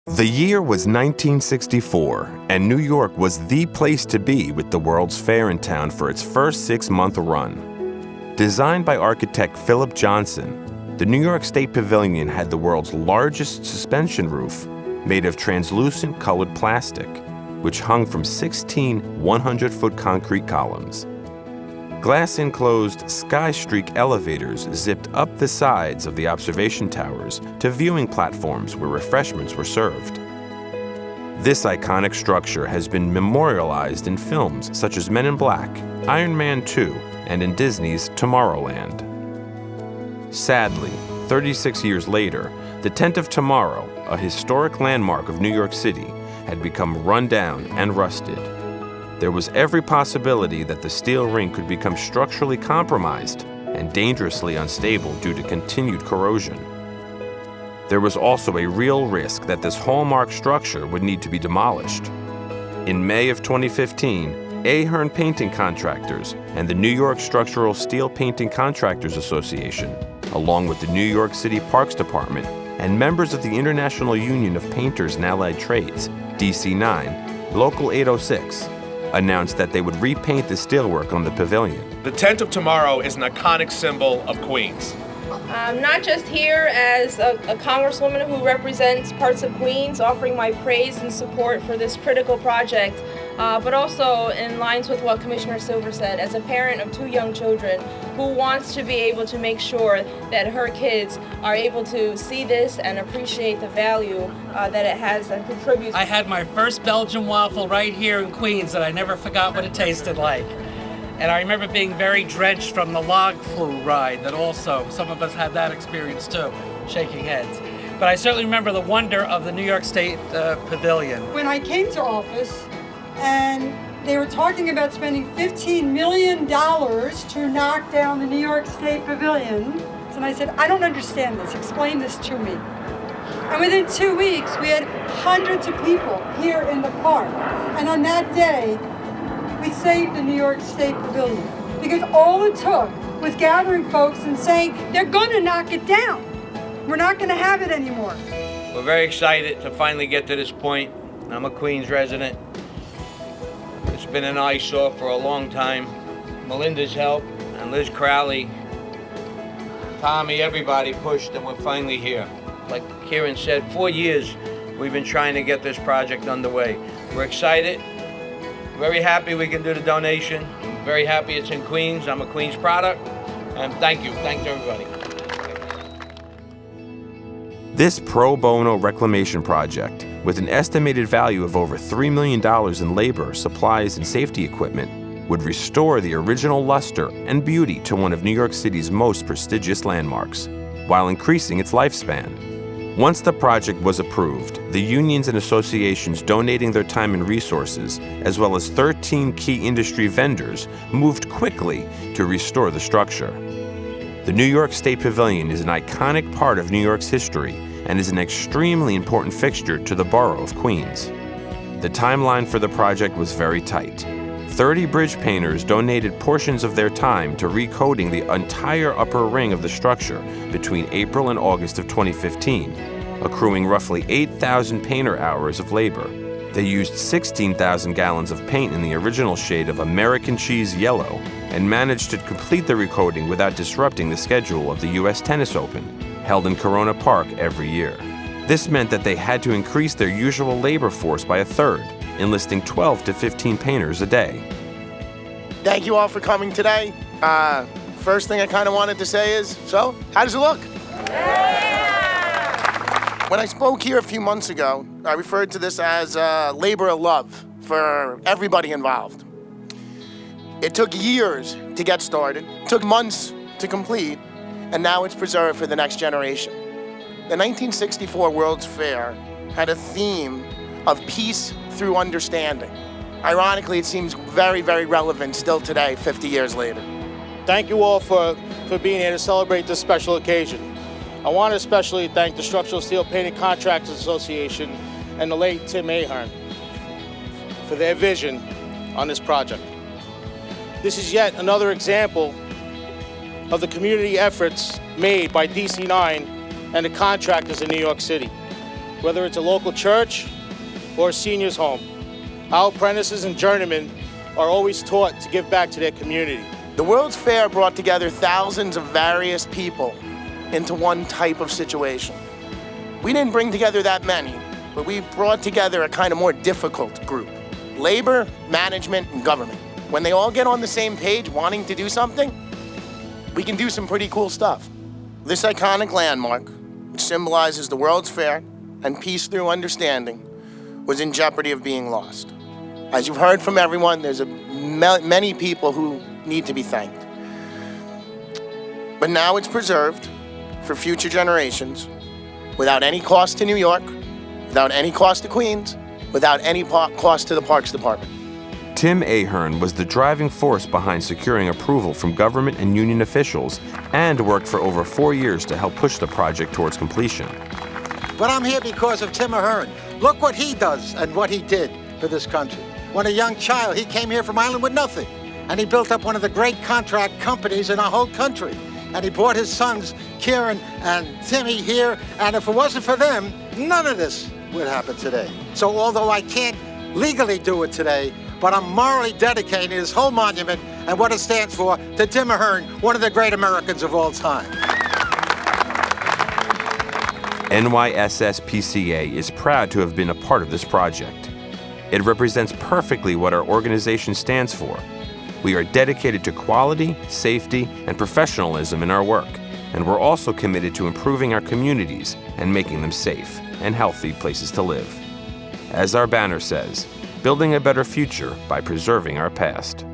The year was 1964, and New York was the place to be with the World's Fair in town for its first 6-month run. Designed by architect Philip Johnson, the New York State Pavilion had the world's largest suspension roof made of translucent colored plastic, which hung from 16 100-foot concrete columns. Glass-enclosed Sky Streak elevators zipped up the sides of the observation towers to viewing platforms where refreshments were served. This iconic structure has been memorialized in films such as Men in Black, Iron Man 2, and in Disney's Tomorrowland. Sadly, 36 years later, the Tent of Tomorrow, a historic landmark of New York City, had become run down and rusted. There was every possibility that the steel ring could become structurally compromised and dangerously unstable due to continued corrosion. There was also a real risk that this hallmark structure would need to be demolished. In May of 2015, Ahern Painting Contractors and the New York Structural Steel Painting Contractors Association, along with the New York City Parks Department and members of the International Union of Painters and Allied Trades, DC9, Local 806, announced that they would repaint the steelwork on the pavilion. The Tent of Tomorrow is an iconic symbol of Queens. I'm not just here as a congresswoman who represents parts of Queens, offering my praise and support for this critical project, but also in lines with what Commissioner Silver said, as a parent of 2 young children who wants to be able to make sure that her kids are able to see this and appreciate the value that it has and contributes. I had my first Belgian waffle right here in Queens, and I never forgot what it tasted like. And I remember being very drenched from the log flume ride that also, some of us had that experience too, shaking heads. But I certainly remember the wonder of the New York State Pavilion. When I came to office and they were talking about spending $15 million to knock down the New York State Pavilion, and I said, I don't understand this, explain this to me. And within 2 weeks, we had hundreds of people here in the park. And on that day, we saved the New York State Pavilion because all it took was gathering folks and saying, they're gonna knock it down. We're not gonna have it anymore. We're very excited to finally get to this point. I'm a Queens resident. It's been an eyesore for a long time. Melinda's help and Liz Crowley, Tommy, everybody pushed and we're finally here. Like Kieran said, 4 years we've been trying to get this project underway. We're excited. Very happy we can do the donation. I'm very happy it's in Queens. I'm a Queens product. And thank you. Thanks, everybody. This pro bono reclamation project, with an estimated value of over $3 million in labor, supplies, and safety equipment, would restore the original luster and beauty to one of New York City's most prestigious landmarks, while increasing its lifespan. Once the project was approved, the unions and associations donating their time and resources, as well as 13 key industry vendors, moved quickly to restore the structure. The New York State Pavilion is an iconic part of New York's history and is an extremely important fixture to the borough of Queens. The timeline for the project was very tight. 30 bridge painters donated portions of their time to recoding the entire upper ring of the structure between April and August of 2015, accruing roughly 8,000 painter hours of labor. They used 16,000 gallons of paint in the original shade of American cheese yellow and managed to complete the recoding without disrupting the schedule of the U.S. Tennis Open, held in Corona Park every year. This meant that they had to increase their usual labor force by a third, enlisting 12 to 15 painters a day. Thank you all for coming today. First thing I kind of wanted to say is, so, how does it look? Yeah! When I spoke here a few months ago, I referred to this as a labor of love for everybody involved. It took years to get started, took months to complete, and now it's preserved for the next generation. The 1964 World's Fair had a theme of peace through understanding. Ironically, it seems very, very relevant still today, 50 years later. Thank you all for being here to celebrate this special occasion. I want to especially thank the Structural Steel Painting Contractors Association and the late Tim Ahern for their vision on this project. This is yet another example of the community efforts made by DC9 and the contractors in New York City. whether it's a local church or a senior's home. Our apprentices and journeymen are always taught to give back to their community. The World's Fair brought together thousands of various people into one type of situation. We didn't bring together that many, but we brought together a kind of more difficult group. Labor, management, and government. When they all get on the same page wanting to do something, we can do some pretty cool stuff. This iconic landmark, which symbolizes the World's Fair and peace through understanding, was in jeopardy of being lost. As you've heard from everyone, there's many people who need to be thanked. But now it's preserved for future generations without any cost to New York, without any cost to Queens, without any cost to the Parks Department. Tim Ahern was the driving force behind securing approval from government and union officials and worked for over 4 years to help push the project towards completion. But I'm here because of Tim Ahern. Look what he does and what he did for this country. When a young child, he came here from Ireland with nothing, and he built up one of the great contract companies in our whole country. And he brought his sons, Kieran and Timmy, here, and if it wasn't for them, none of this would happen today. So although I can't legally do it today, but I'm morally dedicating this whole monument and what it stands for to Tim Ahern, one of the great Americans of all time. NYSSPCA is proud to have been a part of this project. It represents perfectly what our organization stands for. We are dedicated to quality, safety, and professionalism in our work, and we're also committed to improving our communities and making them safe and healthy places to live. As our banner says, building a better future by preserving our past.